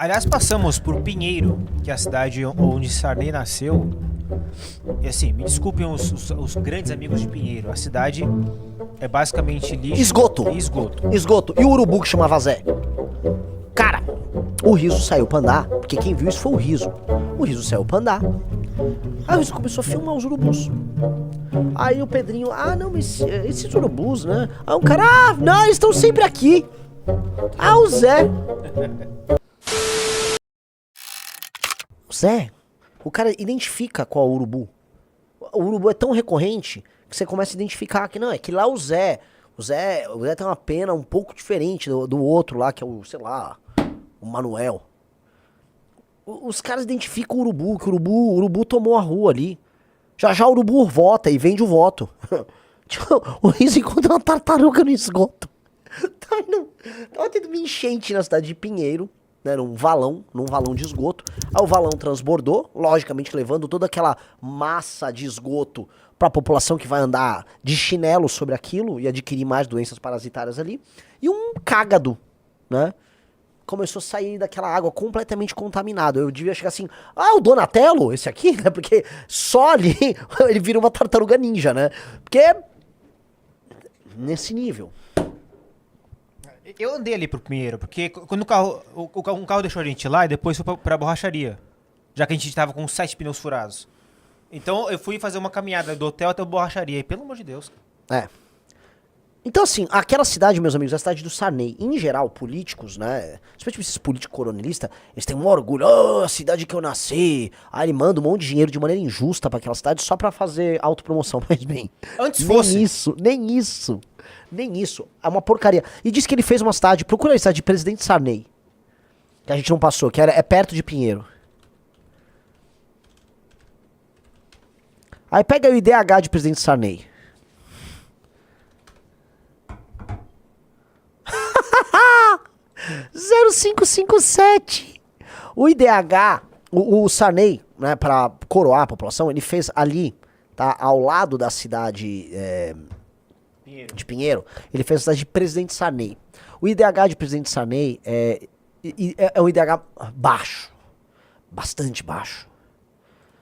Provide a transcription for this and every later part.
Aliás, passamos por Pinheiro, que é a cidade onde Sarney nasceu. E assim, me desculpem os grandes amigos de Pinheiro. A cidade é basicamente lixo Esgoto. e esgoto. Esgoto. E o urubu que chamava Zé? Cara, o Riso saiu pra andar, porque quem viu isso foi o Riso. O Riso saiu pra andar. Aí o Riso começou a filmar os urubus. Aí o Pedrinho, não, mas esses urubus, né? Aí um cara, não, eles estão sempre aqui. O Zé. O Zé, o cara identifica qual urubu. O urubu é tão recorrente que você começa a identificar que não, é que lá o Zé tem uma pena um pouco diferente do outro lá, que é o, sei lá, o Manuel. Os caras identificam o urubu, que o urubu tomou a rua ali. Já o urubu vota e vende o voto. O Riso encontra uma tartaruga no esgoto. Tava tendo uma enchente na cidade de Pinheiro, né, num valão de esgoto. Aí o valão transbordou, logicamente levando toda aquela massa de esgoto pra população que vai andar de chinelo sobre aquilo e adquirir mais doenças parasitárias ali. E um cágado, né, começou a sair daquela água completamente contaminado. Eu devia chegar assim, o Donatello, esse aqui, né, porque só ali ele vira uma tartaruga ninja, né, porque nesse nível. Eu andei ali pro Pinheiro, porque quando um carro deixou a gente lá e depois foi pra borracharia. Já que a gente tava com 7 pneus furados. Então eu fui fazer uma caminhada do hotel até a borracharia. E pelo amor de Deus. É. Então, assim, aquela cidade, meus amigos, é a cidade do Sarney. Em geral, políticos, né? Especialmente esses políticos coronelistas, eles têm um orgulho. A cidade que eu nasci. Aí ele manda um monte de dinheiro de maneira injusta pra aquela cidade só pra fazer autopromoção. Mas bem, Antes fosse. Nem isso. É uma porcaria. E diz que ele fez uma cidade, procura a cidade de Presidente Sarney. Que a gente não passou, que é perto de Pinheiro. Aí pega o IDH de Presidente Sarney. Zero cinco cinco sete. O IDH, o Sarney, né, pra coroar a população, ele fez ali, tá, ao lado da cidade de Pinheiro, ele fez a cidade de Presidente Sarney. O IDH de Presidente Sarney é um IDH baixo, bastante baixo.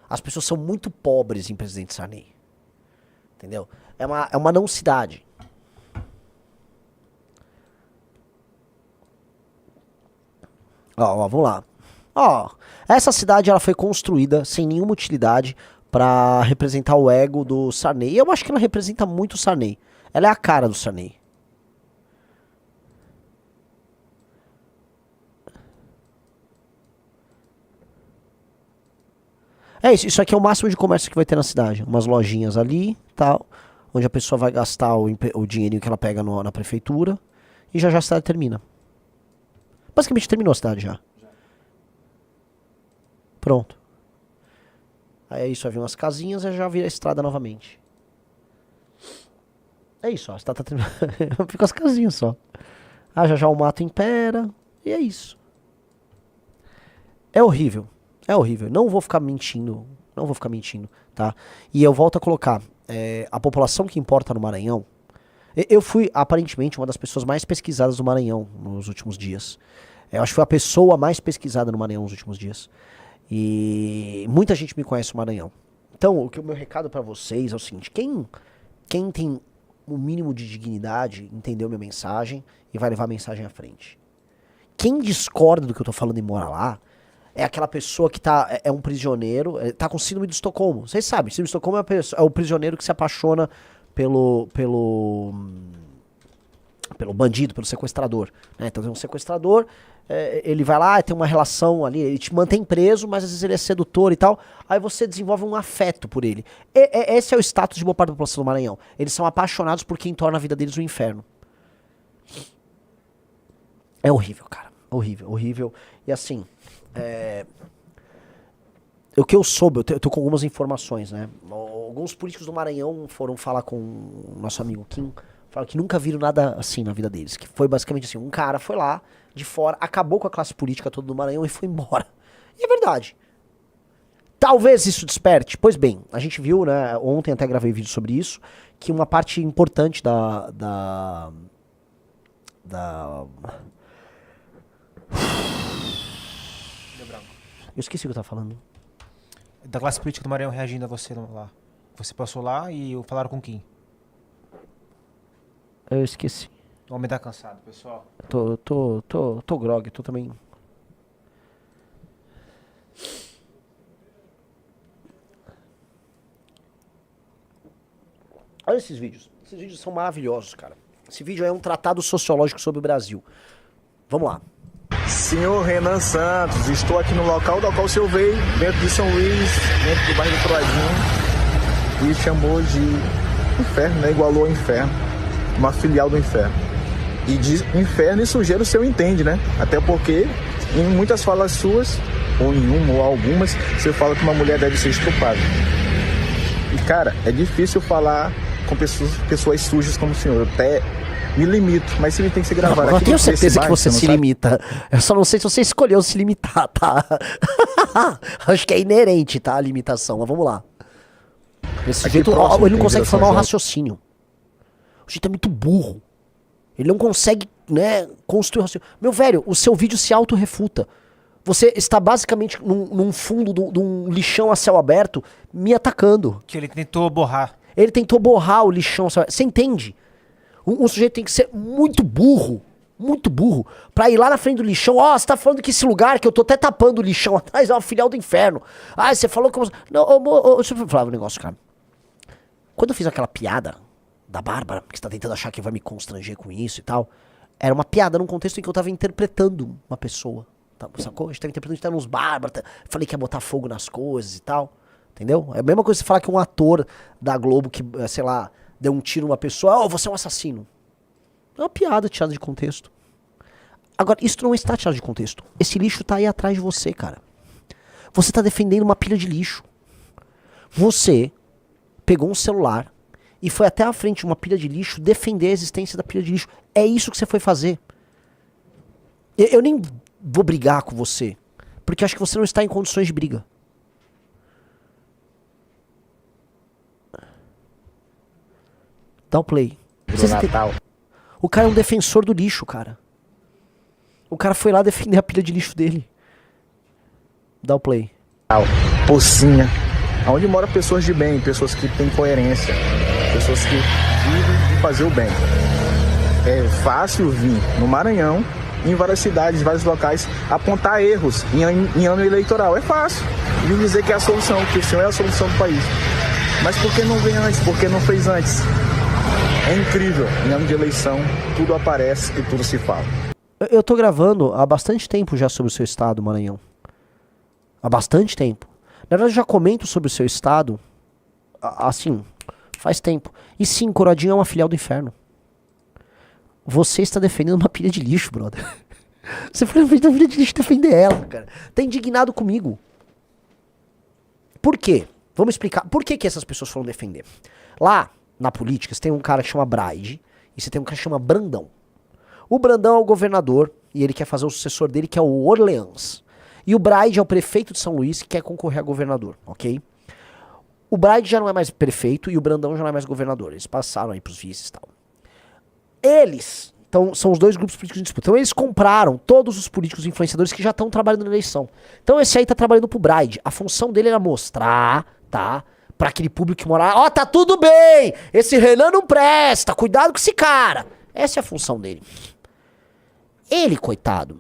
As pessoas são muito pobres em Presidente Sarney, entendeu? É uma não cidade. Vamos lá. Essa cidade ela foi construída sem nenhuma utilidade pra representar o ego do Sarney. E eu acho que ela representa muito o Sarney. Ela é a cara do Sarney. É isso. Isso aqui é o máximo de comércio que vai ter na cidade. Umas lojinhas ali, tal, onde a pessoa vai gastar o dinheirinho que ela pega na prefeitura. E já a cidade termina. Basicamente terminou a cidade já. Pronto. Aí é isso, vai vir umas casinhas e já vira a estrada novamente. É isso, ó. A estrada tá terminando. Fica as casinhas só. Já o mato impera. E é isso. É horrível. É horrível. Não vou ficar mentindo. Não vou ficar mentindo, tá? E eu volto a colocar. A população que importa no Maranhão. Eu fui, aparentemente, uma das pessoas mais pesquisadas do Maranhão nos últimos dias. Eu acho que foi a pessoa mais pesquisada no Maranhão nos últimos dias. E muita gente me conhece no Maranhão. Então, o meu recado pra vocês é o seguinte: quem tem o mínimo de dignidade entendeu minha mensagem e vai levar a mensagem à frente. Quem discorda do que eu tô falando e mora lá é aquela pessoa que é um prisioneiro, tá com síndrome de Estocolmo. Vocês sabem, síndrome de Estocolmo é o prisioneiro que se apaixona pelo bandido, pelo sequestrador, né? Então tem um sequestrador, ele vai lá, tem uma relação ali, ele te mantém preso, mas às vezes ele é sedutor e tal, aí você desenvolve um afeto por ele. Esse é o status de boa parte da população do Maranhão. Eles são apaixonados por quem torna a vida deles um inferno. É horrível, cara. Horrível. E assim, o que eu soube, eu tô com algumas informações, né? Alguns políticos do Maranhão foram falar com o nosso amigo Kim, falaram que nunca viram nada assim na vida deles. Que foi basicamente assim, um cara foi lá, de fora, acabou com a classe política toda do Maranhão e foi embora. E é verdade. Talvez isso desperte. Pois bem, a gente viu, né, ontem até gravei vídeo sobre isso, que uma parte importante da branco. Eu esqueci o que eu tava falando. Da classe política do Maranhão reagindo a você lá. Você passou lá e falaram com quem? Eu esqueci. O homem tá cansado, pessoal. Tô grog, tô também. Olha esses vídeos. Esses vídeos são maravilhosos, cara. Esse vídeo é um tratado sociológico sobre o Brasil. Vamos lá. Senhor Renan Santos, estou aqui no local do qual o senhor veio, dentro de São Luís, dentro do bairro do Troadinho, e chamou de inferno, né? Igualou ao inferno, uma filial do inferno. E de inferno e sujeira o senhor entende, né? Até porque em muitas falas suas, ou em uma ou algumas, você fala que uma mulher deve ser estuprada. E cara, é difícil falar com pessoas sujas como o senhor. Eu até me limito, mas se ele tem que ser gravado. Eu tenho certeza que você não se sabe? limita. Eu só não sei se você escolheu se limitar, tá? Acho que é inerente, tá? A limitação. Mas vamos lá. Desse Aqui jeito, próximo ele não tem consegue formar um Virações raciocínio. O jeito é muito burro. Ele não consegue, né, construir um raciocínio. Meu velho, o seu vídeo se autorrefuta. Você está basicamente num fundo de um lixão a céu aberto me atacando. Que ele tentou borrar. Ele tentou borrar o lixão a céu aberto. Você entende? Um sujeito tem que ser muito burro, pra ir lá na frente do lixão. Ó, você tá falando que esse lugar que eu tô até tapando o lixão atrás é uma filial do inferno. Ah, você falou que... Não, deixa eu falar um negócio, cara. Quando eu fiz aquela piada da Bárbara, que você tá tentando achar que vai me constranger com isso e tal, era uma piada num contexto em que eu tava interpretando uma pessoa. Tá, sacou? A gente tava interpretando que tá nos Bárbara, falei que ia botar fogo nas coisas e tal. Entendeu? É a mesma coisa que você falar que um ator da Globo que, sei lá, deu um tiro numa pessoa, oh, você é um assassino. É uma piada tirada de contexto. Agora, isso não está tirado de contexto. Esse lixo tá aí atrás de você, cara. Você tá defendendo uma pilha de lixo. Você pegou um celular e foi até a frente de uma pilha de lixo defender a existência da pilha de lixo. É isso que você foi fazer. Eu nem vou brigar com você, porque acho que você não está em condições de briga. Dá o play. O cara é um defensor do lixo, cara. O cara foi lá defender a pilha de lixo dele. Dá o play. Pocinha, onde moram pessoas de bem, pessoas que têm coerência, pessoas que vivem de fazer o bem. É fácil vir no Maranhão, em várias cidades, em vários locais, apontar erros em ano eleitoral. É fácil. E dizer que é a solução, que o senhor é a solução do país. Mas por que não vem antes? Por que não fez antes? É incrível, em ano de eleição, tudo aparece e tudo se fala. Eu tô gravando há bastante tempo já sobre o seu estado, Maranhão. Há bastante tempo. Na verdade, eu já comento sobre o seu estado, assim, faz tempo. E sim, Coradinho é uma filial do inferno. Você está defendendo uma pilha de lixo, brother. Você foi na frente da pilha de lixo defender ela, cara. Tá indignado comigo. Por quê? Vamos explicar. Por que essas pessoas foram defender? Lá, na política, você tem um cara que chama Braide e você tem um cara que chama Brandão. O Brandão é o governador e ele quer fazer o sucessor dele, que é o Orleans. E o Braide é o prefeito de São Luís que quer concorrer a governador, ok? O Braide já não é mais prefeito e o Brandão já não é mais governador. Eles passaram aí pros vices e tal. Eles, então, são os dois grupos políticos em disputa. Então eles compraram todos os políticos influenciadores que já estão trabalhando na eleição. Então esse aí tá trabalhando pro Braide. A função dele era mostrar, tá? Pra aquele público que mora lá, ó, tá tudo bem, esse Renan não presta, cuidado com esse cara. Essa é a função dele. Ele, coitado,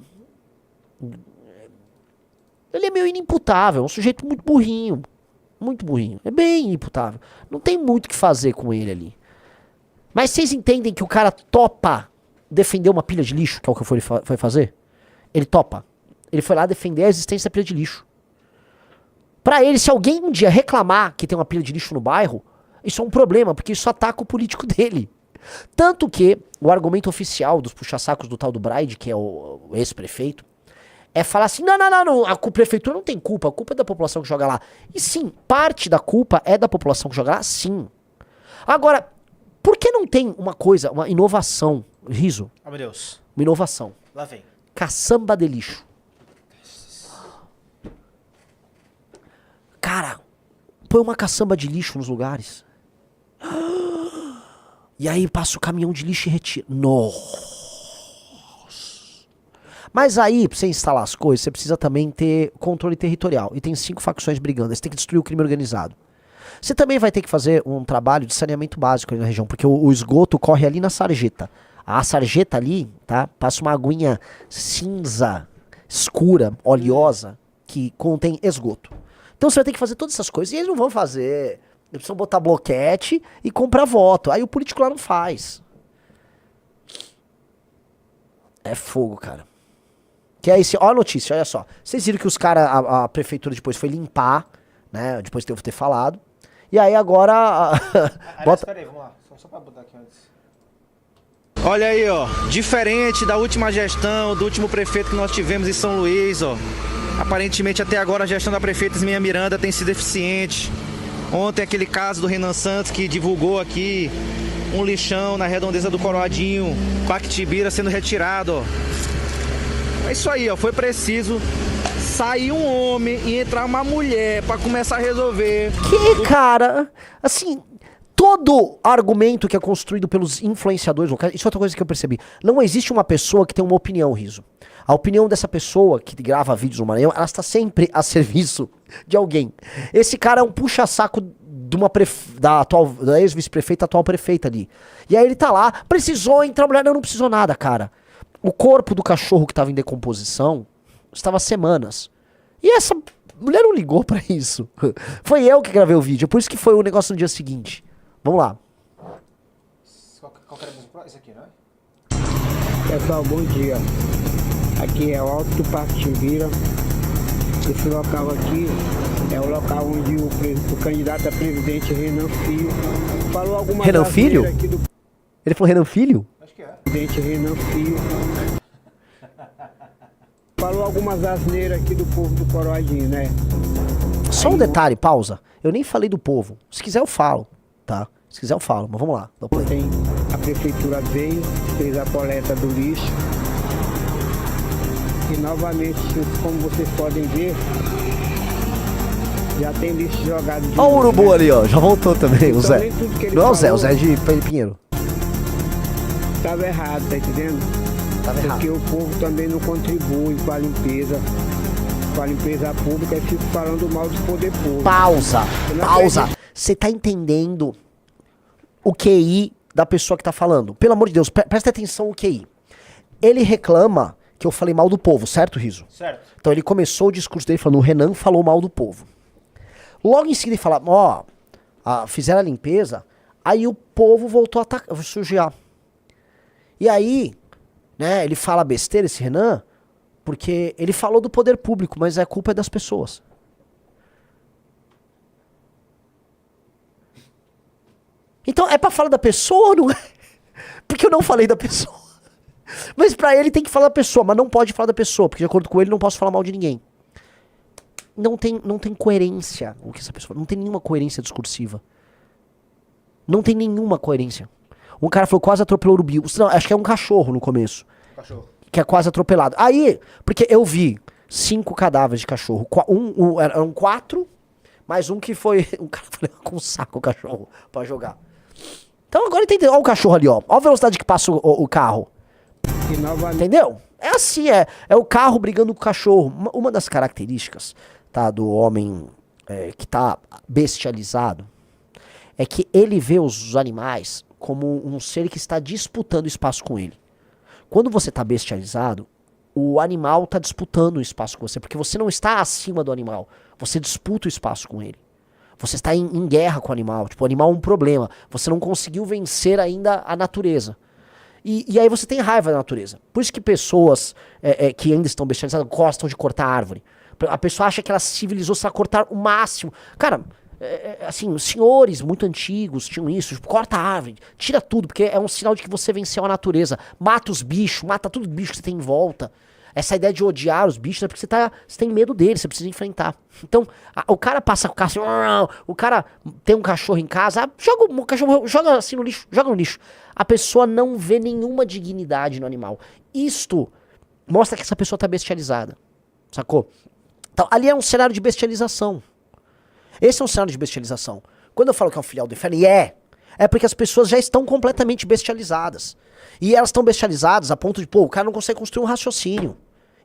ele é meio inimputável, é um sujeito muito burrinho. Muito burrinho, é bem inimputável. Não tem muito o que fazer com ele ali. Mas vocês entendem que o cara topa defender uma pilha de lixo, que é o que foi fazer? Ele topa. Ele foi lá defender a existência da pilha de lixo. Pra ele, se alguém um dia reclamar que tem uma pilha de lixo no bairro, isso é um problema, porque isso ataca o político dele. Tanto que o argumento oficial dos puxa-sacos do tal do Braide, que é o ex-prefeito, é falar assim, não, a prefeitura não tem culpa, a culpa é da população que joga lá. E sim, parte da culpa é da população que joga lá, sim. Agora, por que não tem uma coisa, uma inovação, riso? Oh, meu Deus. Uma inovação. Lá vem. Caçamba de lixo. Cara, põe uma caçamba de lixo nos lugares. E aí passa o caminhão de lixo e retira. Nossa. Mas aí, pra você instalar as coisas, você precisa também ter controle territorial. E tem 5 facções brigando. Aí você tem que destruir o crime organizado. Você também vai ter que fazer um trabalho de saneamento básico ali na região, porque o esgoto corre ali na sarjeta. A sarjeta ali, tá? Passa uma aguinha cinza, escura, oleosa, que contém esgoto. Então você vai ter que fazer todas essas coisas. E eles não vão fazer. Eles precisam botar bloquete e comprar voto. Aí o político lá não faz. É fogo, cara. Que é esse. Ó a notícia, olha só. Vocês viram que os caras, a prefeitura depois foi limpar, né? Depois de eu ter falado. E aí agora. Bota... Peraí, vamos lá. Só pra botar aqui antes. Olha aí, ó. Diferente da última gestão, do último prefeito que nós tivemos em São Luís, ó. Aparentemente até agora a gestão da prefeita Isminha Miranda tem sido eficiente. Ontem aquele caso do Renan Santos que divulgou aqui um lixão na redondeza do Coroadinho, Quactibira sendo retirado, ó. É isso aí, ó. Foi preciso sair um homem e entrar uma mulher pra começar a resolver. Que, cara? Assim, todo argumento que é construído pelos influenciadores locais, isso é outra coisa que eu percebi. Não existe uma pessoa que tem uma opinião, Riso. A opinião dessa pessoa que grava vídeos no Maranhão, ela está sempre a serviço de alguém. Esse cara é um puxa-saco de uma da ex-vice-prefeita, atual prefeita ali. E aí ele tá lá, precisou entrar mulher, não precisou nada, cara. O corpo do cachorro que estava em decomposição estava há semanas. E essa mulher não ligou pra isso. Foi eu que gravei o vídeo, por isso que foi o negócio no dia seguinte. Vamos lá. Qual que era esse aqui, né? Pessoal, bom dia. Aqui é o Alto do Parque Timbira. Esse local aqui é o local onde o candidato a presidente Renan Filho falou algumas Renan Filho? Aqui do Ele falou Renan Filho? Acho que é. presidente Renan Filho. Falou algumas asneiras aqui do povo do Coroadinho, né? Só um detalhe, pausa. Eu nem falei do povo. Se quiser eu falo, tá? Se quiser eu falo, mas vamos lá. Dá o play. Ontem a prefeitura veio, fez a coleta do lixo. E novamente, como vocês podem ver, já tem lixo jogado. Ó o urubu ali, ó. Já voltou também, o Então, Zé. nem tudo que ele Não é o Zé, falou o Zé é de Pinheiro. Estava errado, tá entendendo? Tava errado. Porque o povo também não contribui com a limpeza pública e fica falando mal do poder público. Pausa, Eu não pausa. acredito. Você tá entendendo o QI da pessoa que tá falando? Pelo amor de Deus, presta atenção no QI. Ele reclama que eu falei mal do povo, certo, Riso? Certo. Então ele começou o discurso dele falando, o Renan falou mal do povo. Logo em seguida ele fala, ó, fizeram a limpeza, aí o povo voltou a sujar. E aí, né, ele fala besteira, esse Renan, porque ele falou do poder público, mas a culpa é das pessoas. Então é pra falar da pessoa ou não é? Porque eu não falei da pessoa. Mas pra ele tem que falar da pessoa, mas não pode falar da pessoa, porque de acordo com ele não posso falar mal de ninguém. Não tem coerência o que essa pessoa, não tem nenhuma coerência discursiva. Não tem nenhuma coerência. Um cara falou quase atropelou o urubu. Não, acho que é um cachorro no começo. Cachorro. Que é quase atropelado. Aí, porque eu vi 5 cadáveres de cachorro. Eram 4, mais um que foi. Um cara foi com um saco o cachorro pra jogar. Então agora entendeu. Olha o cachorro ali, ó. Olha a velocidade que passa o carro. E novamente, Entendeu? É assim, é o carro brigando com o cachorro. Uma das características, tá, do homem que tá bestializado é que ele vê os animais como um ser que está disputando espaço com ele. Quando você tá bestializado, o animal tá disputando o espaço com você, porque você não está acima do animal, você disputa o espaço com ele. Você está em guerra com o animal, tipo, o animal é um problema, você não conseguiu vencer ainda a natureza. E aí você tem raiva da natureza. Por isso que pessoas que ainda estão bestializadas gostam de cortar árvore. A pessoa acha que ela se civilizou-se a cortar o máximo. Cara, assim, os senhores muito antigos tinham isso. Tipo, corta a árvore, tira tudo, porque é um sinal de que você venceu a natureza. Mata os bichos, mata tudo bicho que você tem em volta. Essa ideia de odiar os bichos é porque você tem medo deles, você precisa enfrentar. Então, o cara passa com o cachorro, o cara tem um cachorro em casa, joga o cachorro, joga assim no lixo, joga no lixo. A pessoa não vê nenhuma dignidade no animal. Isto mostra que essa pessoa tá bestializada, sacou? Então, ali é um cenário de bestialização. Esse é um cenário de bestialização. Quando eu falo que é um filial do inferno, e é porque as pessoas já estão completamente bestializadas. E elas estão bestializadas a ponto de, pô, o cara não consegue construir um raciocínio.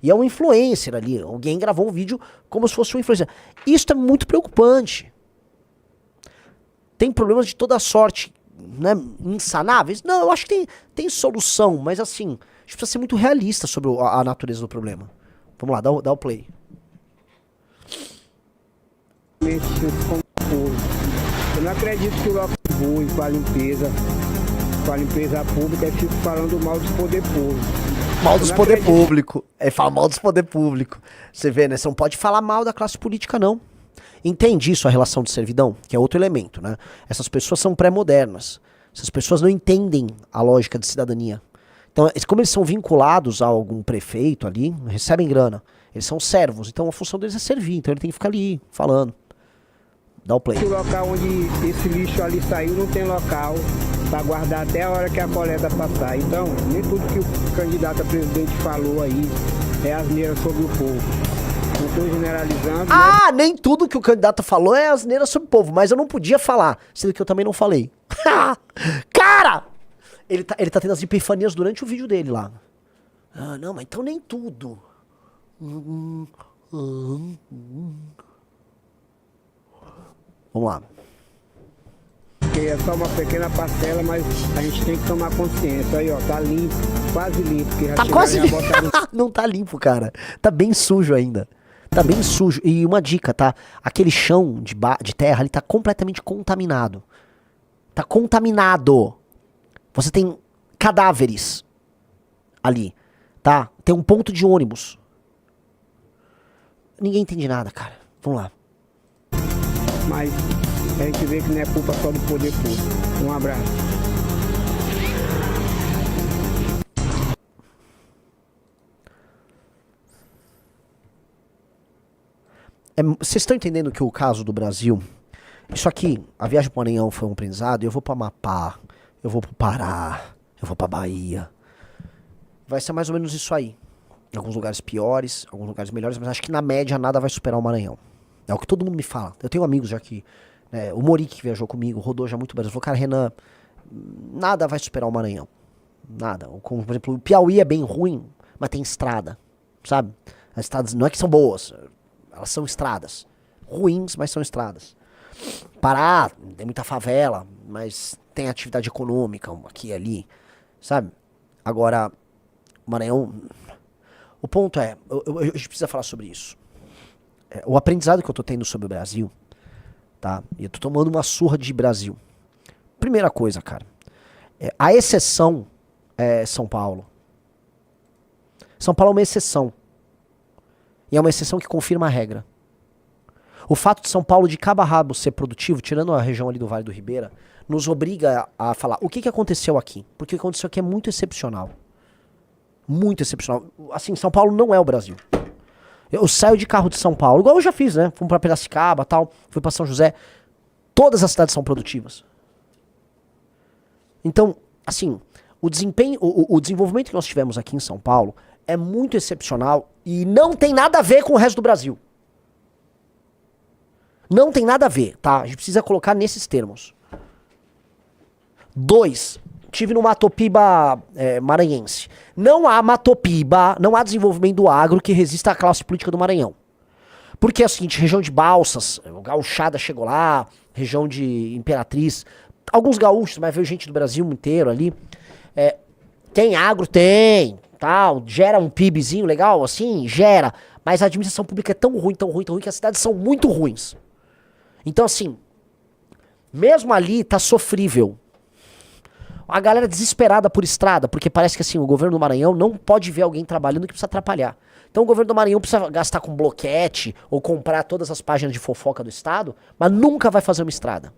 E é um influencer ali. Alguém gravou um vídeo como se fosse um influencer. Isso é muito preocupante. Tem problemas de toda sorte, né, insanáveis? Não, eu acho que tem solução, mas assim, a gente precisa ser muito realista sobre a natureza do problema. Vamos lá, dá o play. Eu não acredito que o local boa com a limpeza pública, e fico falando mal dos poder público. Mal dos poder público. É, fala mal dos poder público. Você vê, né? Você não pode falar mal da classe política, não. Entende isso, a relação de servidão? Que é outro elemento, né? Essas pessoas são pré-modernas. Essas pessoas não entendem a lógica de cidadania. Então, como eles são vinculados a algum prefeito ali, recebem grana. Eles são servos, então a função deles é servir. Então ele tem que ficar ali, falando. Dá o play. O local onde esse lixo ali saiu não tem local para guardar até a hora que a coleta passar. Então, nem tudo que o candidato a presidente falou aí é asneira sobre o povo. Não estou generalizando. Ah, nem tudo que o candidato falou é asneira sobre o povo, mas eu não podia falar, sendo que eu também não falei. Cara! Ele tá tendo as epifanias durante o vídeo dele lá. Ah, não, mas então nem tudo. Vamos lá. Porque é só uma pequena parcela, mas a gente tem que tomar consciência. Aí, ó, tá limpo, quase limpo. Que já Tá chegaram quase a limpo. botar no- Não tá limpo, cara. Tá bem sujo ainda. Tá bem sujo. E uma dica, tá? Aquele chão de terra, ele tá completamente contaminado. Tá contaminado. Você tem cadáveres ali, tá? Tem um ponto de ônibus. Ninguém entende nada, cara. Vamos lá. Mas a gente vê que não é culpa só do poder público. Um abraço. Vocês estão entendendo que o caso do Brasil, isso aqui, a viagem para o Maranhão foi um aprendizado, eu vou para Amapá, eu vou para Pará, eu vou para Bahia. Vai ser mais ou menos isso aí. Em alguns lugares piores, alguns lugares melhores, mas acho que na média nada vai superar o Maranhão. É o que todo mundo me fala. Eu tenho amigos já que, né, o Mori que viajou comigo, rodou já muito Brasil, falou, cara, Renan, nada vai superar o Maranhão. Nada. Como, por exemplo, o Piauí é bem ruim, mas tem estrada, sabe? As estradas não é que são boas, elas são estradas. Ruins, mas são estradas. Pará, tem muita favela, mas tem atividade econômica aqui e ali, sabe? Agora, o Maranhão... O ponto é, a gente precisa falar sobre isso. O aprendizado que eu tô tendo sobre o Brasil, tá? E eu tô tomando uma surra de Brasil. Primeira coisa, cara. A exceção é São Paulo. São Paulo é uma exceção. E é uma exceção que confirma a regra. O fato de São Paulo de cabo a rabo ser produtivo, tirando a região ali do Vale do Ribeira, nos obriga a falar o que aconteceu aqui. Porque o que aconteceu aqui é muito excepcional. Muito excepcional. Assim, São Paulo não é o Brasil. Eu saio de carro de São Paulo, igual eu já fiz, né? Fui pra Piracicaba, tal, fui pra São José. Todas as cidades são produtivas. Então, assim, o desempenho, o desenvolvimento que nós tivemos aqui em São Paulo é muito excepcional e não tem nada a ver com o resto do Brasil. Não tem nada a ver, tá? A gente precisa colocar nesses termos. 2. Tive no Matopiba maranhense. Não há Matopiba, não há desenvolvimento do agro que resista à classe política do Maranhão. Porque é o seguinte, região de Balsas, o Gauchada chegou lá, região de Imperatriz, alguns gaúchos, mas veio gente do Brasil inteiro ali. Tem agro? Tem, tal, gera um PIBzinho legal, assim, gera. Mas a administração pública é tão ruim, tão ruim, tão ruim, que as cidades são muito ruins. Então, assim, mesmo ali tá sofrível. A galera desesperada por estrada, porque parece que assim, o governo do Maranhão não pode ver alguém trabalhando que precisa atrapalhar. Então o governo do Maranhão precisa gastar com bloquete ou comprar todas as páginas de fofoca do estado, mas nunca vai fazer uma estrada.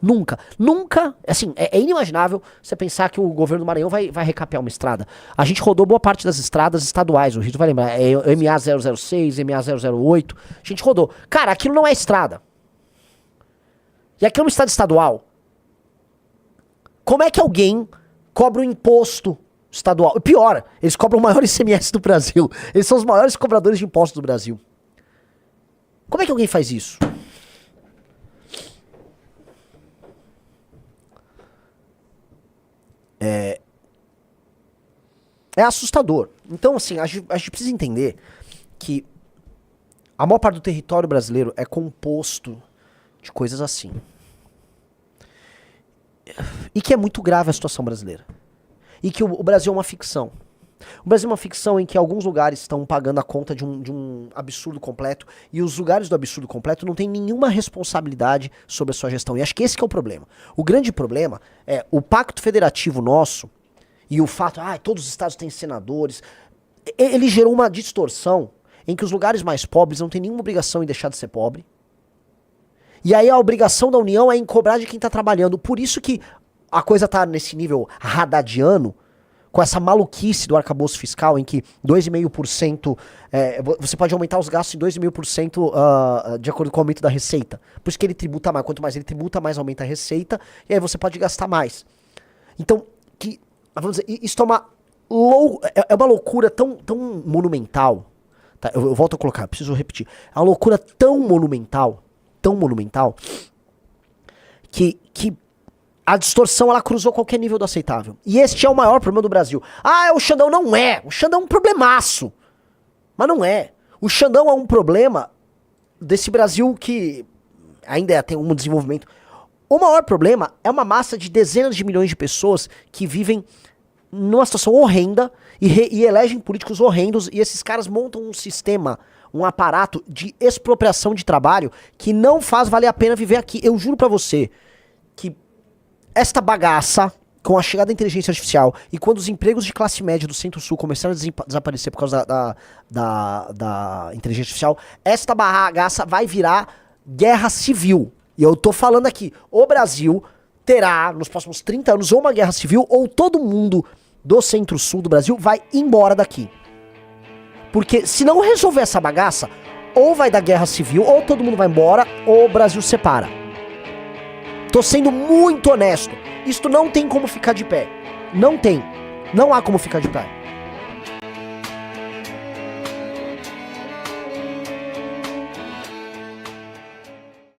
Nunca. Nunca, assim, é inimaginável você pensar que o governo do Maranhão vai recapear uma estrada. A gente rodou boa parte das estradas estaduais, o Rio vai lembrar, MA 006, MA 008, a gente rodou. Cara, aquilo não é estrada. E aquilo é uma estrada estadual. Como é que alguém cobra um imposto estadual? Pior, eles cobram o maior ICMS do Brasil. Eles são os maiores cobradores de impostos do Brasil. Como é que alguém faz isso? É assustador. Então, assim, a gente precisa entender que a maior parte do território brasileiro é composto de coisas assim. E que é muito grave a situação brasileira. E que o Brasil é uma ficção. O Brasil é uma ficção em que alguns lugares estão pagando a conta de um absurdo completo e os lugares do absurdo completo não têm nenhuma responsabilidade sobre a sua gestão. E acho que esse que é o problema. O grande problema é o pacto federativo nosso e o fato, todos os estados têm senadores, ele gerou uma distorção em que os lugares mais pobres não têm nenhuma obrigação em deixar de ser pobre. E aí a obrigação da União é em cobrar de quem está trabalhando. Por isso que a coisa está nesse nível haddadiano, com essa maluquice do arcabouço fiscal, em que 2,5%, você pode aumentar os gastos em 2,5% de acordo com o aumento da receita. Por isso que ele tributa mais. Quanto mais ele tributa, mais aumenta a receita, e aí você pode gastar mais. Então, vamos dizer, isso é uma loucura tão monumental. Tá? Eu volto a colocar, preciso repetir. É uma loucura tão monumental, que a distorção, ela cruzou qualquer nível do aceitável. E este é o maior problema do Brasil. O Xandão não é. O Xandão é um problemaço. Mas não é. O Xandão é um problema desse Brasil que ainda tem um desenvolvimento. O maior problema é uma massa de dezenas de milhões de pessoas que vivem numa situação horrenda e elegem políticos horrendos, e esses caras montam um sistema, um aparato de expropriação de trabalho que não faz valer a pena viver aqui. Eu juro pra você que esta bagaça, com a chegada da inteligência artificial e quando os empregos de classe média do Centro-Sul começaram a desaparecer por causa da inteligência artificial, esta bagaça vai virar guerra civil. E eu tô falando aqui, o Brasil terá, nos próximos 30 anos, ou uma guerra civil, ou todo mundo do Centro-Sul do Brasil vai embora daqui. Porque se não resolver essa bagaça, ou vai dar guerra civil, ou todo mundo vai embora, ou o Brasil separa. Tô sendo muito honesto. Isto não tem como ficar de pé. Não tem. Não há como ficar de pé.